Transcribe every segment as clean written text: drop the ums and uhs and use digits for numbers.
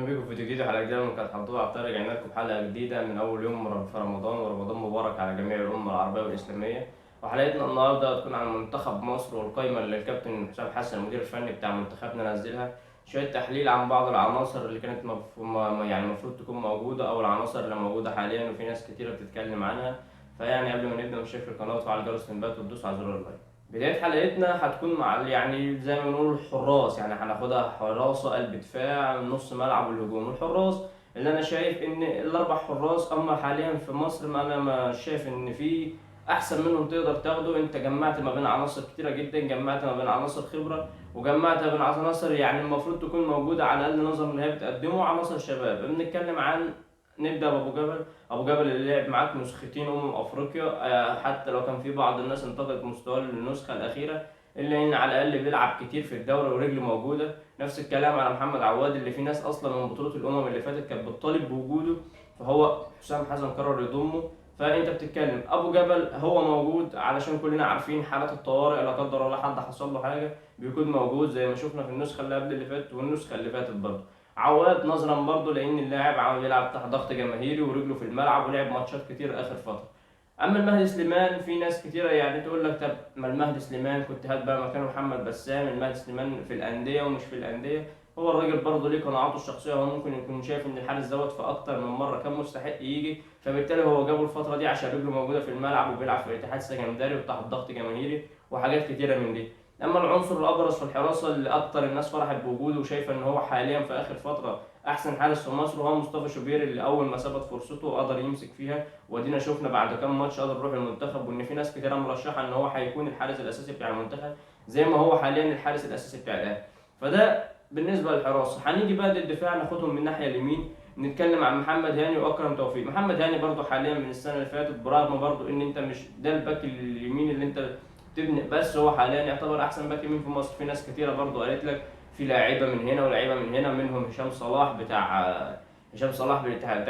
اهلا بيكم في فيديو جديد وحلقه جديده من كانت حضوره عبد رجعنا لكم حلقه جديده من اول يوم في رمضان، ورمضان مبارك على جميع الامه العربيه والاسلاميه. وحلقتنا النهارده هتكون عن منتخب مصر والقائمه اللي الكابتن حسام حسن المدير الفني بتاع منتخبنا نزلها. شويه تحليل عن بعض العناصر اللي كانت يعني المفروض تكون موجوده او العناصر اللي موجوده حاليا وفي ناس كتيره بتتكلم عنها. فيعني قبل ما نبدا مشترك في القناه وتفعل جرس التنبيهات وتدوس على زر اللايك. بداية حلقتنا هتكون مع يعني زي ما بنقول الحراس، يعني هناخدها حراسة، قلب دفاع، نص ملعب، والهجوم. الحراس اللي انا شايف ان الاربع حراس اما حاليا في مصر، ما انا ما شايف ان في احسن منهم تقدر تاخده. انت جمعت ما بين عناصر كتيرة جدا، جمعت ما بين عناصر خبرة وجمعت ما بين عناصر يعني المفروض تكون موجودة على الاقل نظرا ان هي بتقدمه عناصر شباب. بنتكلم عن نبدا بابو جبل. ابو جبل اللي لعب معاك نسختين افريقيا، حتى لو كان في بعض الناس انتقدت مستواه للنسخه الاخيره، الا ان على الاقل بيلعب كتير في الدوري ورجله موجوده. نفس الكلام على محمد عواد اللي في ناس اصلا من بطوله اللي فاتت كانت بتطالب بوجوده، فهو حسام حسن قرر يضمه. فانت بتتكلم ابو جبل هو موجود علشان كلنا عارفين حالات الطوارئ، لا قدر الله حد حصل له حاجه بيكون موجود، زي ما شفنا في النسخه اللي قبل اللي فاتت والنسخه اللي فاتت برضه. عواد نظرا برضه لان اللاعب عاوز يلعب تحت ضغط جماهيري ورجله في الملعب ولعب ماتشات كتير اخر فتره. اما المهدي سليمان في ناس كتيره يعني تقول لك طب ما المهدي سليمان كنت هات بقى مكانه محمد بسام. المهدي سليمان في الانديه ومش في الانديه، هو الراجل برضه ليه قناعاته الشخصيه، هو ممكن يكون شايف ان الحارس دوت في اكتر من مره كان مستحق يجي، فبالتالي هو جابه الفتره دي عشان رجله موجوده في الملعب وبيلعب في الاتحاد السكندري وتحت ضغط جماهيري وحاجات كتيره من دي. اما العنصر الابرز في الحراسه اللي اكتر الناس فرحت بوجوده وشايفه ان هو حاليا في اخر فتره احسن حارس في مصر، وهو مصطفى شوبير اللي اول ما ثبت فرصته قدر يمسك فيها. وادينا شفنا بعد كام ماتش قدر يروح المنتخب، وان في ناس كتيره مرشحه ان هو هيكون الحارس الاساسي بتاع المنتخب زي ما هو حاليا الحارس الاساسي بتاع الاهلي. فده بالنسبه للحراسه. هنيجي بقى للدفاع، ناخدهم من الناحيه اليمين. نتكلم عن محمد هاني واكرم توفيق. محمد هاني برضو حاليا من السنه اللي فاتت، برغم برضو ان انت مش ده الباك اليمين اللي انت تبني، بس هو حاليا يعتبر احسن باك يمين في مصر. في ناس كتيره برضو قالت لك في لاعيبه من هنا ولاعيبه من هنا، منهم هشام صلاح بتاع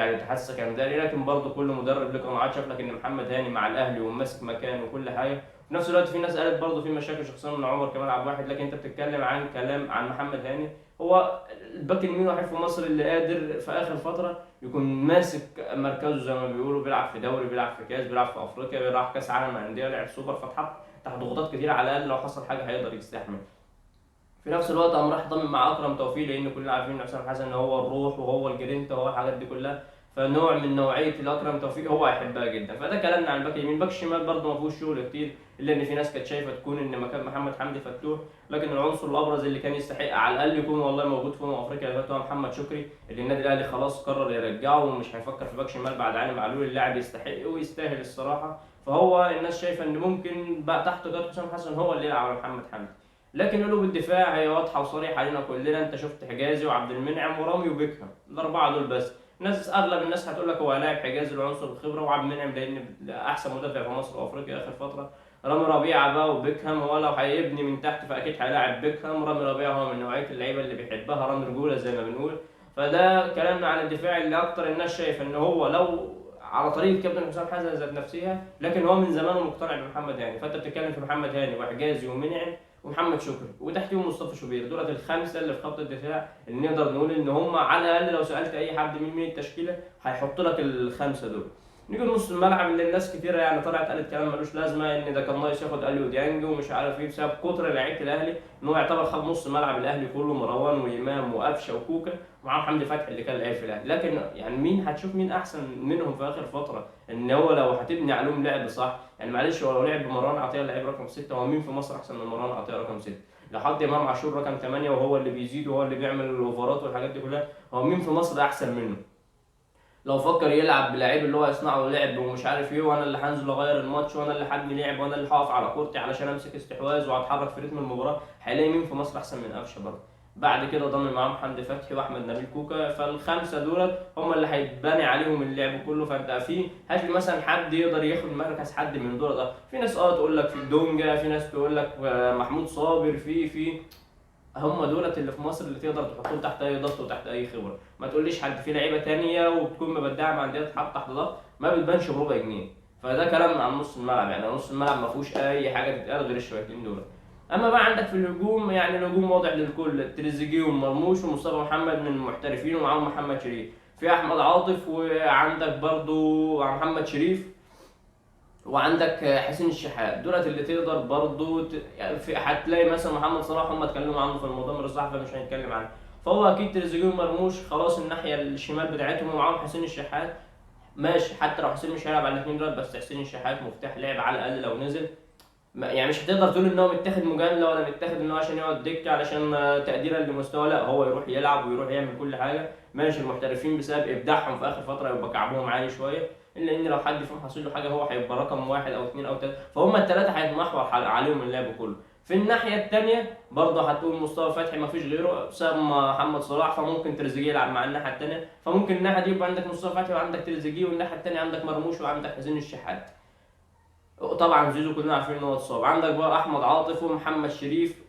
الاتحاد السكندري، لكن برضه كل مدرب له قناعات. شاف لك ان محمد هاني مع الاهلي وماسك مكانه وكل حاجه. في نفس الوقت في ناس قالت برضه في مشاكل شخصيه من عمر كمال عبد الواحد، لكن انت بتتكلم عن كلام عن محمد هاني، هو الباك اليمين الوحيد في مصر اللي قادر في اخر فتره يكون ماسك مركزه زي ما بيقولوا، بيلعب في دوري، بيلعب في كاس، بيلعب في افريقيا، بيلعب كاس عالم انديه، لعب سوبر، فتحط تحت ضغوطات كتير، على الاقل لو حصل حاجه هيقدر يستحمل. في نفس الوقت قام راح ضامن مع اكرم توفيق، لان كلنا عارفين ان حسام حسن هو الروح وهو الجرينتا وهو الحاجات دي كلها، فنوع من نوعيه الاكرم توفيق هو هيحبها جدا. فده كلامنا عن الباك اليمين. الباك الشمال برضه ما فيهوش شغل كتير، الا ان في ناس كانت شايفه تكون ان مكان محمد حمدي فتوح، لكن العنصر الابرز اللي كان يستحق على الاقل يكون والله موجود في افريقيا اللي فات هو محمد شكري، اللي النادي الاهلي خلاص قرر يرجعه ومش هيفكر في باك شمال بعد علي معلول. اللاعب يستحق ويستاهل الصراحه، فهو الناس شايفه ان ممكن بقى تحت قياده حسام حسن هو اللي يلعب على محمد حمدي. لكن قلوب الدفاع هي واضحه وصريحه علينا كلنا. انت شفت حجازي وعبد المنعم ورامي وبيكهام، الاربعه دول بس. اغلب الناس هتقول لك هو لاعب حجازي العنصر الخبره، وعبد المنعم لان احسن مدافع في مصر وافريقيا اخر فتره. رامي ربيعه بقى وبيكهام، هو لو هيبني من تحت فاكيد هيلاعب بيكهام. رامي ربيعه هو من نوعيه اللعيبه اللي بيحبها رامي رجوله زي ما بنقول. فده كلامنا عن الدفاع اللي اكتر الناس شايفه ان هو لو على طريقه كابتن حسام حسن ذات نفسها، لكن هو من زمان مقتنع بمحمد هاني. فانت بتتكلم في محمد هاني وحجازي ومنعم ومحمد شكري وتحتيهم مصطفى شوبير، دولت الخمسه اللي في خط الدفاع اللي نقدر نقول ان هم على الاقل لو سالت اي حد مين التشكيله هيحط لك الخمسه دول. نيجي لنص الملعب اللي الناس كتيره يعني طلعت قالت كلام ملوش لازمه، ان ده كان ناقص ياخد اليو ديانج ومش عارف ايه بسبب كتر لعيبه الاهلي، ان هو يعتبر خد نص ملعب الاهلي كله، مروان وامام وقفشه وكوكا ومعاهم حمدي فتحي اللي كان لعيب في الاهلي. لكن يعني مين هتشوف مين احسن منهم في اخر فتره؟ ان هو لو هتبني عليهم لعب صح، يعني معلش هو لو لعب بمروان عطيه لعيب رقم 6، هو مين في مصر احسن من مروان عطيه رقم 6؟ لو حط امام عاشور رقم 8 وهو اللي بيزيد وهو اللي بيعمل الاوفرات والحاجات دي كلها، هو مين في مصر احسن منه؟ لو فكر يلعب بلعيب اللي هو يصنعه لعب ومش عارف ايه، وانا اللي هنزل اغير الماتش وانا اللي هبني لعب وانا اللي هقف على كورتي علشان امسك استحواذ وهتحرك في رتم المباراه، هيلاقي مين في مصر احسن من قفشه برضه. بعد كده ضم معاهم حمدي فتحي واحمد نبيل كوكا، فالخمسه دولت هم اللي هيتبني عليهم اللعب كله. فانت في هات لي مثلا حد يقدر ياخد مركز حد من دول ده. في ناس تقول لك في دونجا، في ناس تقول لك محمود صابر، في هم دولت اللي في مصر اللي تقدر تحطهم تحت اي ضغط وتحت اي خبره. ما تقوليش حد في لعيبه تانية وبتكون مبدعه مع انديه تتحط تحت ضغط ما بتبانش بربع جنيه. فده كلامنا عن نص الملعب. يعني نص الملعب ما فيهوش اي حاجه تتقال غير الشويتين دول. اما بقى عندك في الهجوم، يعني الهجوم واضح للكل، تريزيجيه ومرموش ومصطفى محمد من المحترفين، ومعاهم محمد شريف، في احمد عاطف، وعندك برضو محمد شريف، وعندك حسين الشحات. دولت اللي تقدر برضو يعني هتلاقي مثلا محمد صلاح هم اتكلموا عنه في المؤتمر الصحفي، فمش هنتكلم عنه. فهو اكيد تريزيجيه ومرموش خلاص الناحيه الشمال بتاعتهم، ومعاهم حسين الشحات. ماشي، حتى لو حسين مش هيلعب على الاثنين دول، بس حسين الشحات مفتاح لعب على الاقل لو نزل. يعني مش هتقدر تقول ان هو متاخد مجامله، ولا متاخد ان هو عشان يقعد دكه علشان تقديرا لمستواه، لا، هو يروح يلعب ويروح يعمل كل حاجه. ماشي، المحترفين بسبب ابداعهم في اخر فتره يبقى كعبهم عالي شويه، الا ان لو حد فيهم حصل له حاجه هو هيبقى رقم واحد او اثنين او ثلاثه، فهم الثلاثه هيتمحور عليهم اللعب كله. في الناحيه الثانيه برضه هتقول مصطفى فتحي ما فيش غيره بسبب محمد صلاح، فممكن تريزيجيه يلعب مع الناحيه الثانيه، فممكن الناحيه دي يبقى عندك مصطفى فتحي وعندك تريزيجيه، والناحيه الثانيه عندك مرموش وعندك حسين الشحات. طبعا زيزو كلنا عارفين ان هو اتصاب. عندك بقى احمد عاطف ومحمد شريف،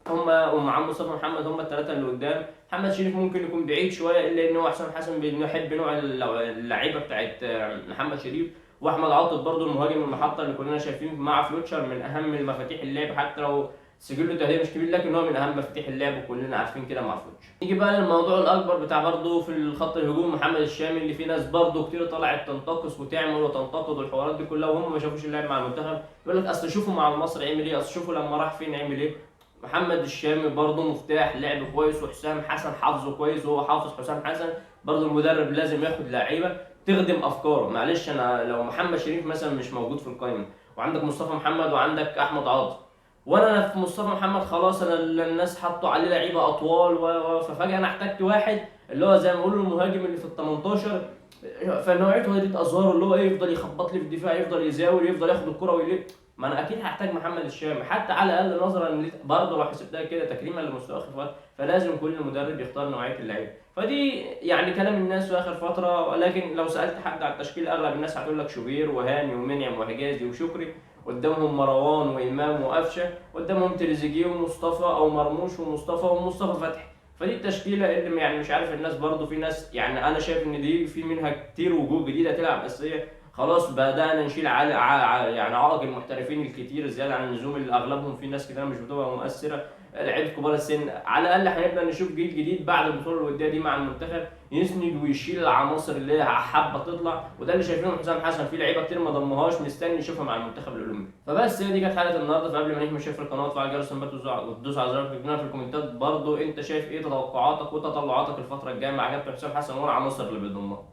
هما ومع مصطفى محمد هما الثلاثه اللي قدام. محمد شريف ممكن يكون بعيد شويه، الا ان هو حسام حسن بيحب نوع اللعيبه بتاعت محمد شريف. واحمد عاطف برضو المهاجم المحطه اللي كلنا شايفين مع فلوتشر من اهم المفاتيح اللعب، حتى لو سجله تهديف مش كبير لكن هو من اهم مفاتيح اللعب وكلنا عارفين كده مع فلوتشر. نيجي بقى للموضوع الاكبر بتاع برضو في الخط الهجوم، محمد الشامي، اللي في ناس برضو كتير طلعت تنتقص وتعمل وتنتقد والحوارات دي كلها وهم ما شافوش اللعب مع المنتخب. يقول لك اصل شوفوا مع مصر عمل ايه، اصل شوفوا لما راح فين عمل ايه. محمد الشامي برضه مفتاح لعب كويس، وحسام حسن حافظه كويس، وهو حافظ حسام حسن. برضه المدرب لازم ياخد لعيبه تخدم افكاره. معلش، انا لو محمد شريف مثلا مش موجود في القائمه، وعندك مصطفى محمد وعندك احمد عاطف، وانا في مصطفى محمد خلاص انا الناس حطوا عليه لعيبه اطوال ففجاه انا احتجت واحد اللي هو زي ما بيقولوا المهاجم اللي في ال 18، فنوعيته هديت ازهار، اللي هو ايه، يفضل يخبط لي في الدفاع، يفضل يزاول، يفضل ياخد الكره ويلف. ما انا اكيد هحتاج محمد الشامي، حتى على الاقل نظرا برضه لو حسبتها كده تكريما لمستوى اخر فتره، فلازم كل مدرب يختار نوعيه اللعيبه. فدي يعني كلام الناس في اخر فتره، ولكن لو سالت حد على التشكيل اغلب الناس هتقول لك شوبير وهاني ومنعم وحجازي وشكري، قدامهم مروان وامام وقفشه، قدامهم تريزيجيه ومصطفى او مرموش ومصطفى ومصطفى فتحي. فدي التشكيله اللي يعني مش عارف الناس برضه، في ناس يعني انا شايف ان دي في منها كتير وجوه جديده تلعب اساسيه. خلاص بدأنا نشيل يعني عائق المحترفين الكتير زيادة عن اللزوم اللي أغلبهم في ناس كتير مش بتبقى مؤثرة. لعيبة كبار السن، على الأقل هنبدأ نشوف جيل جديد بعد البطولة الودية دي مع المنتخب يسند ويشيل العناصر اللي هي حابة تطلع، وده اللي شايفينه حسام حسن في لعيبة كتير ما ضمهاش مستني يشوفها مع المنتخب الأولمبي. فبس هي دي كانت حلقة النهاردة. فقبل ما نهمل في القناة وتفعل جرس التنبيهات وتدوس على زر في الكومنتات برضه أنت شايف إيه تطوقعاتك وتطلعاتك الفترة الجاية مع كابتن حسام حسن والعناصر اللي بيضمها.